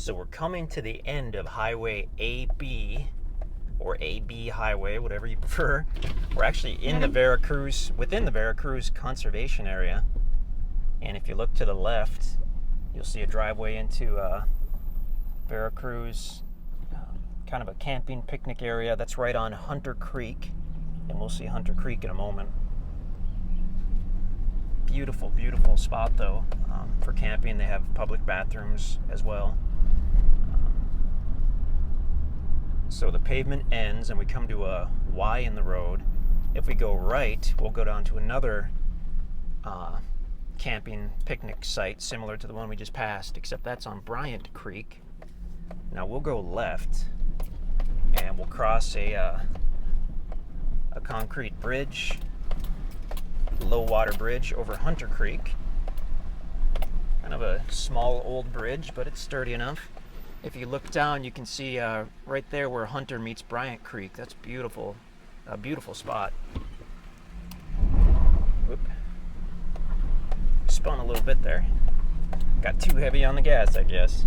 So we're coming to the end of Highway AB, or AB Highway, whatever you prefer. We're actually in the within the Veracruz Conservation Area. And if you look to the left, you'll see a driveway into Veracruz, kind of a camping picnic area. That's right on Hunter Creek, and we'll see Hunter Creek in a moment. Beautiful, beautiful spot though for camping. They have public bathrooms as well. So the pavement ends and we come to a Y in the road. If we go right, we'll go down to another camping picnic site similar to the one we just passed, except that's on Bryant Creek. Now we'll go left and we'll cross a concrete bridge, low water bridge over Hunter Creek. Kind of a small old bridge, but it's sturdy enough. If you look down, you can see right there where Hunter meets Bryant Creek. That's beautiful, a beautiful spot. Whoop. Spun a little bit there. Got too heavy on the gas, I guess.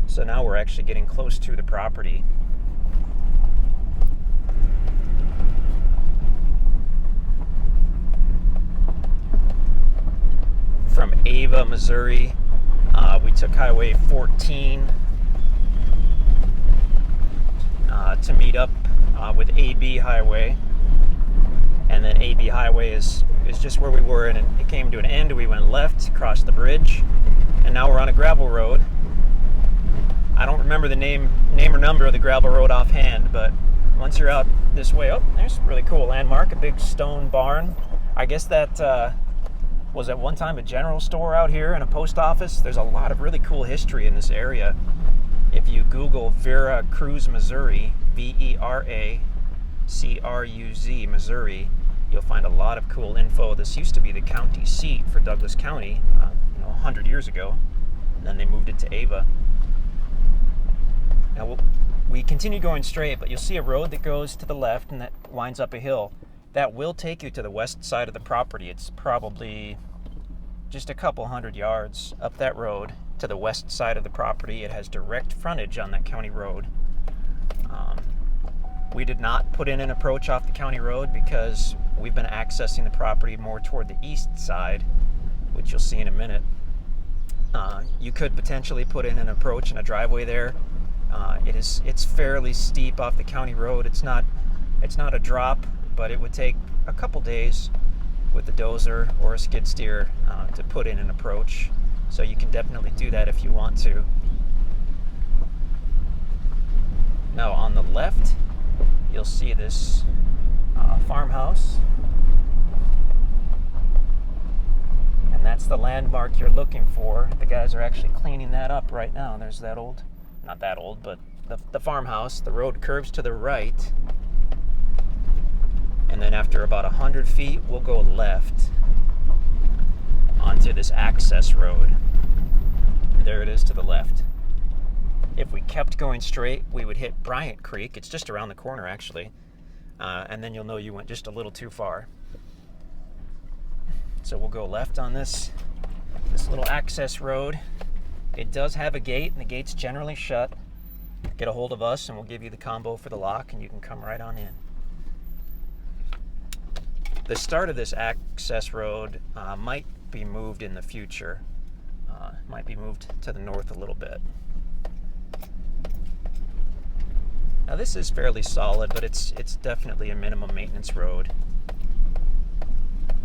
So now we're actually getting close to the property. From Ava, Missouri, we took Highway 14 to meet up with AB Highway, and then AB Highway is just where we were, and it came to an end. We went left, across the bridge, and now we're on a gravel road. I don't remember the name or number of the gravel road offhand, but once you're out this way, oh, there's a really cool landmark, a big stone barn. I guess that was at one time a general store out here and a post office. There's a lot of really cool history in this area. If you Google Veracruz, Missouri, Veracruz, Missouri, you'll find a lot of cool info. This used to be the county seat for Douglas County, 100 years ago. And then they moved it to Ava. Now we continue going straight, but you'll see a road that goes to the left and that winds up a hill. That will take you to the west side of the property. It's probably just a couple hundred yards up that road to the west side of the property. It has direct frontage on that county road. We did not put in an approach off the county road because we've been accessing the property more toward the east side, which you'll see in a minute. You could potentially put in an approach and a driveway there. It's fairly steep off the county road. It's not a drop, but it would take a couple days with a dozer or a skid steer to put in an approach. So you can definitely do that if you want to. Now on the left, you'll see this farmhouse. And that's the landmark you're looking for. The guys are actually cleaning that up right now. There's that old, not that old, but the farmhouse. The road curves to the right. And then after about 100 feet, we'll go left onto this access road. There it is to the left. If we kept going straight, we would hit Bryant Creek. It's just around the corner, actually. And then you'll know you went just a little too far. So we'll go left on this little access road. It does have a gate, and the gate's generally shut. Get a hold of us, and we'll give you the combo for the lock, and you can come right on in. The start of this access road might be moved in the future. Might be moved to the north a little bit. Now this is fairly solid, but it's definitely a minimum maintenance road.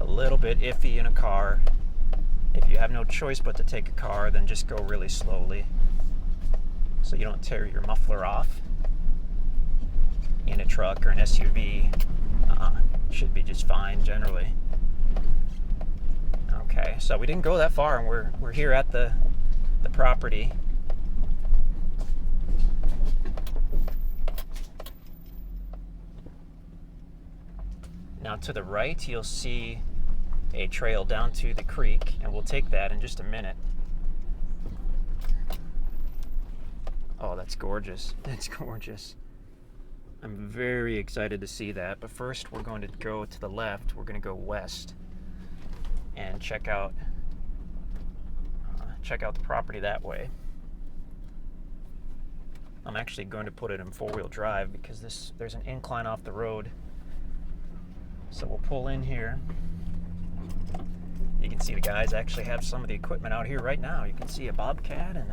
A little bit iffy in a car. If you have no choice but to take a car, then just go really slowly so you don't tear your muffler off. In a truck or an SUV, should be just fine generally. Okay, so we didn't go that far, and we're here at the property. Now to the right, you'll see a trail down to the creek, and we'll take that in just a minute. Oh, that's gorgeous. That's gorgeous. I'm very excited to see that, but first we're going to go to the left. We're going to go west and check out the property that way. I'm actually going to put it in 4-wheel drive because there's an incline off the road. So we'll pull in here. You can see the guys actually have some of the equipment out here right now. You can see a bobcat and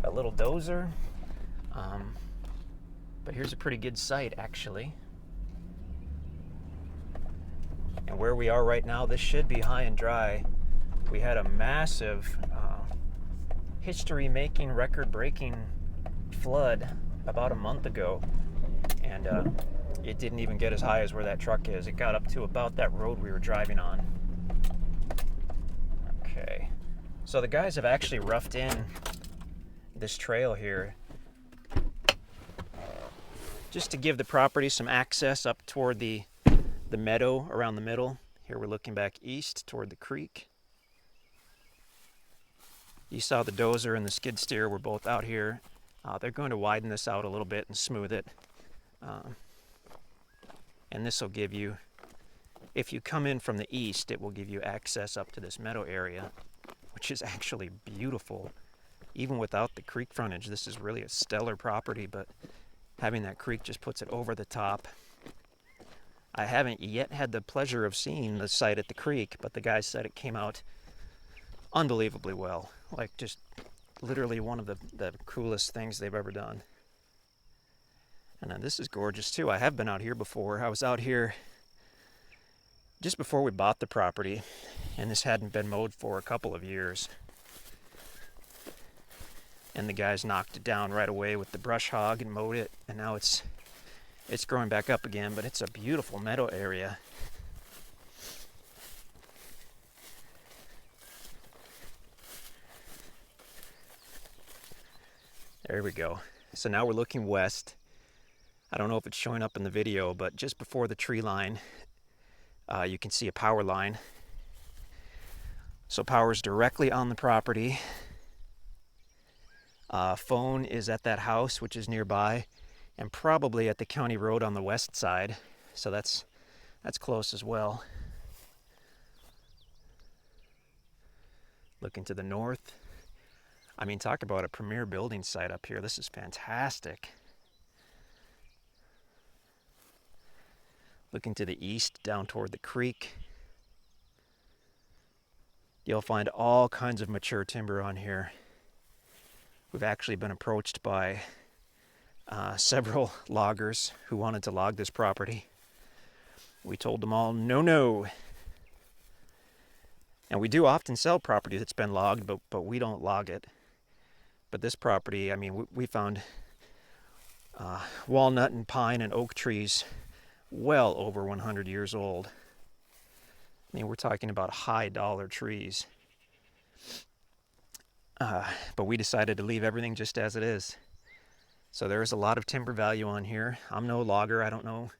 a little dozer. But here's a pretty good site, actually. And where we are right now, this should be high and dry. We had a massive, history-making, record-breaking flood about a month ago. And it didn't even get as high as where that truck is. It got up to about that road we were driving on. Okay. So the guys have actually roughed in this trail here just to give the property some access up toward the meadow around the middle. Here we're looking back east toward the creek. You saw the dozer and the skid steer were both out here. They're going to widen this out a little bit and smooth it. And this will give you, if you come in from the east, it will give you access up to this meadow area, which is actually beautiful. Even without the creek frontage, this is really a stellar property, but having that creek just puts it over the top. I haven't yet had the pleasure of seeing the site at the creek, but the guys said it came out unbelievably well. Like, just literally one of the coolest things they've ever done. And then this is gorgeous too. I have been out here before. I was out here just before we bought the property, and this hadn't been mowed for a couple of years. And the guys knocked it down right away with the brush hog and mowed it, and now it's growing back up again, but it's a beautiful meadow area. There we go. So now we're looking west. I don't know if it's showing up in the video, but just before the tree line, you can see a power line. So power's directly on the property. Phone is at that house, which is nearby, and probably at the county road on the west side. So that's close as well. Looking to the north. I mean, talk about a premier building site up here. This is fantastic. Looking to the east, down toward the creek. You'll find all kinds of mature timber on here. We've actually been approached by several loggers who wanted to log this property. We told them all, no. And we do often sell property that's been logged, but we don't log it. But this property, I mean, we found walnut and pine and oak trees well over 100 years old. I mean, we're talking about high dollar trees. But we decided to leave everything just as it is. So there is a lot of timber value on here. I'm no logger. I don't know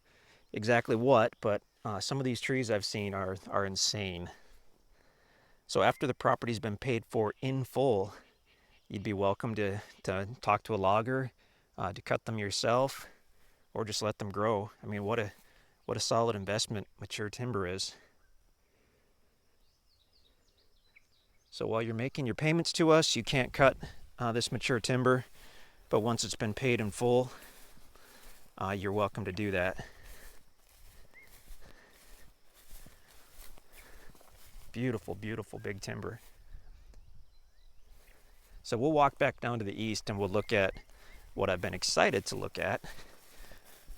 exactly what, but some of these trees I've seen are insane. So after the property's been paid for in full, you'd be welcome to talk to a logger, to cut them yourself, or just let them grow. I mean, what a solid investment mature timber is. So while you're making your payments to us, you can't cut this mature timber, but once it's been paid in full, you're welcome to do that. Beautiful, beautiful big timber. So we'll walk back down to the east and we'll look at what I've been excited to look at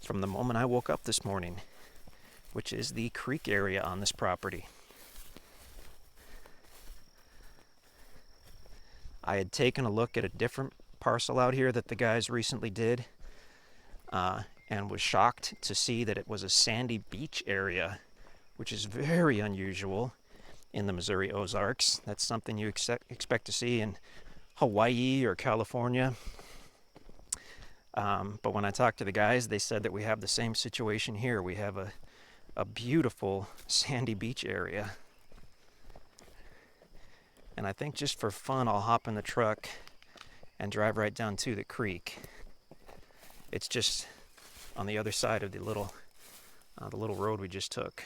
from the moment I woke up this morning, which is the creek area on this property. I had taken a look at a different parcel out here that the guys recently did, and was shocked to see that it was a sandy beach area, which is very unusual in the Missouri Ozarks. That's something you expect to see in Hawaii or California. But when I talked to the guys, they said that we have the same situation here. We have a beautiful sandy beach area. And I think just for fun, I'll hop in the truck and drive right down to the creek. It's just on the other side of the little road we just took.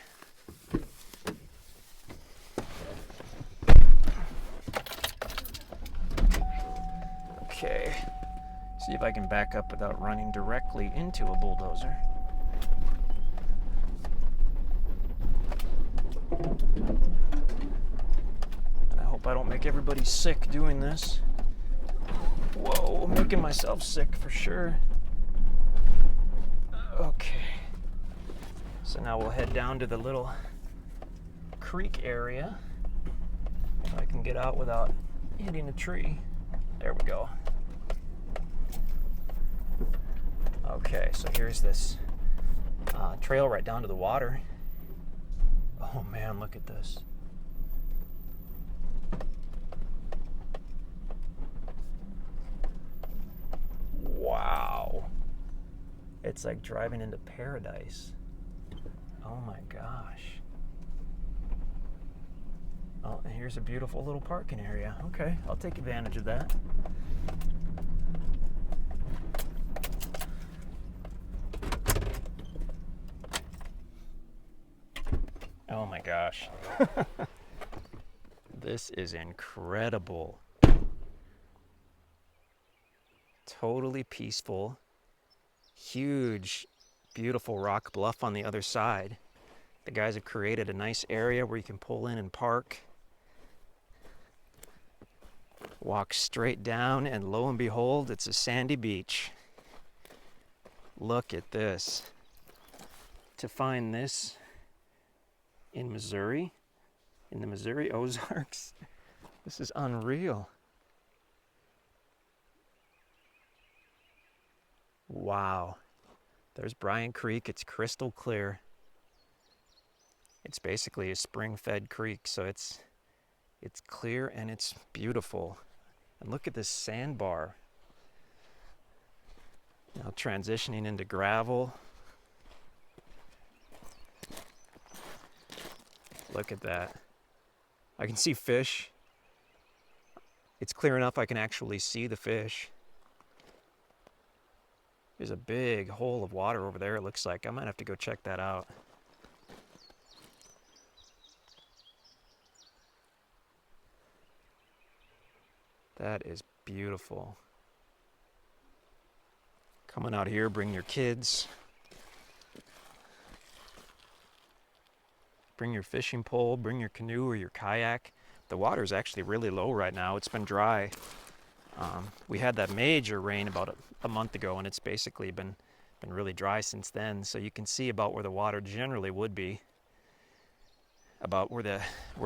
Okay, See if I can back up without running directly into a bulldozer. And I hope I don't make everybody sick doing this. Whoa, I'm making myself sick for sure. Okay. So now we'll head down to the little creek area. If I can get out without hitting a tree. There we go. Okay, so here's this trail right down to the water. Oh man, look at this. Wow. It's like driving into paradise. Oh my gosh. Oh, and here's a beautiful little parking area. Okay, I'll take advantage of that. Oh my gosh. This is incredible. Totally peaceful. Huge, beautiful rock bluff on the other side. The guys have created a nice area where you can pull in and park. Walk straight down, and lo and behold, it's a sandy beach. Look at this. To find this in Missouri, in the Missouri Ozarks, this is unreal. Wow. There's Bryant Creek. It's crystal clear. It's basically a spring-fed creek, so it's clear and it's beautiful. And look at this sandbar. Now transitioning into gravel. Look at that. I can see fish. It's clear enough I can actually see the fish. There's a big hole of water over there, it looks like. I might have to go check that out. That is beautiful. Coming out here, bring your kids. Bring your fishing pole, bring your canoe or your kayak. The water is actually really low right now. It's been dry. We had that major rain about a month ago, and it's basically been really dry since then. So you can see about where the water generally would be, about where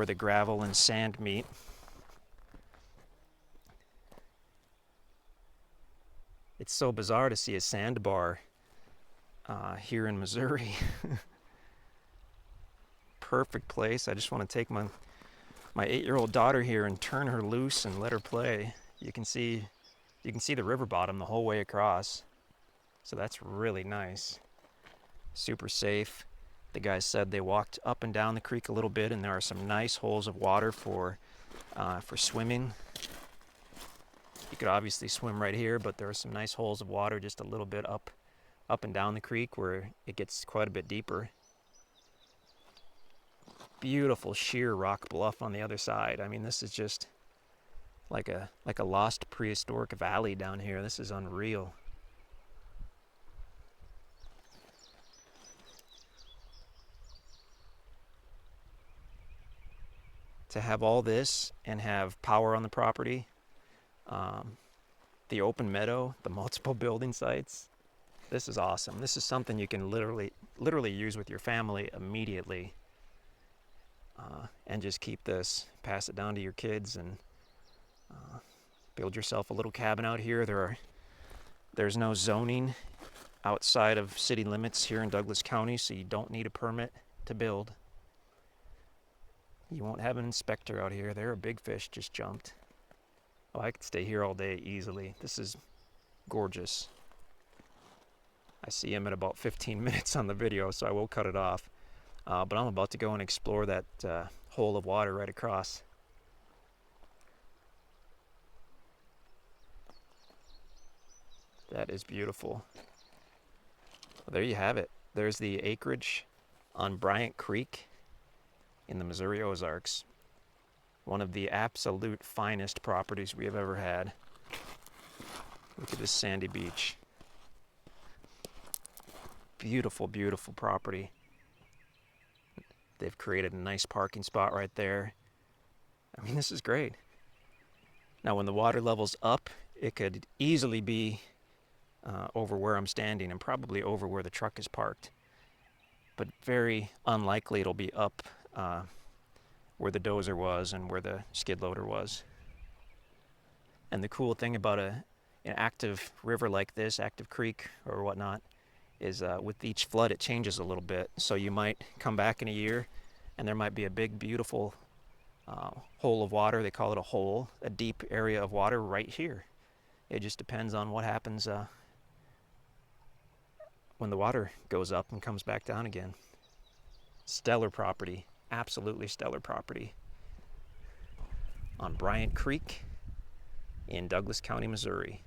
the gravel and sand meet. It's so bizarre to see a sandbar here in Missouri. Perfect place. I just want to take my 8-year-old daughter here and turn her loose and let her play. You can see the river bottom the whole way across. So that's really nice. Super safe. The guys said they walked up and down the creek a little bit, and there are some nice holes of water for swimming. You could obviously swim right here, but there are some nice holes of water just a little bit up and down the creek where it gets quite a bit deeper. Beautiful sheer rock bluff on the other side. I mean, this is just like a lost prehistoric valley down here. This is unreal. To have all this and have power on the property, the open meadow, the multiple building sites, this is awesome. This is something you can literally use with your family immediately. And just keep this, pass it down to your kids, and build yourself a little cabin out here. There's no zoning outside of city limits here in Douglas County, so you don't need a permit to build. You won't have an inspector out here. There, a big fish just jumped. Oh, I could stay here all day easily. This is gorgeous. I see him at about 15 minutes on the video, so I will cut it off. But I'm about to go and explore that hole of water right across. That is beautiful. Well, there you have it. There's the acreage on Bryant Creek in the Missouri Ozarks. One of the absolute finest properties we have ever had. Look at this sandy beach. Beautiful, beautiful property. They've created a nice parking spot right there. I mean, this is great. Now, when the water level's up, it could easily be over where I'm standing and probably over where the truck is parked. But very unlikely it'll be up where the dozer was and where the skid loader was. And the cool thing about an active river like this, active creek or whatnot, is with each flood it changes a little bit. So you might come back in a year and there might be a big, beautiful hole of water. They call it a hole, a deep area of water right here. It just depends on what happens when the water goes up and comes back down again. Stellar property, absolutely stellar property on Bryant Creek in Douglas County, Missouri.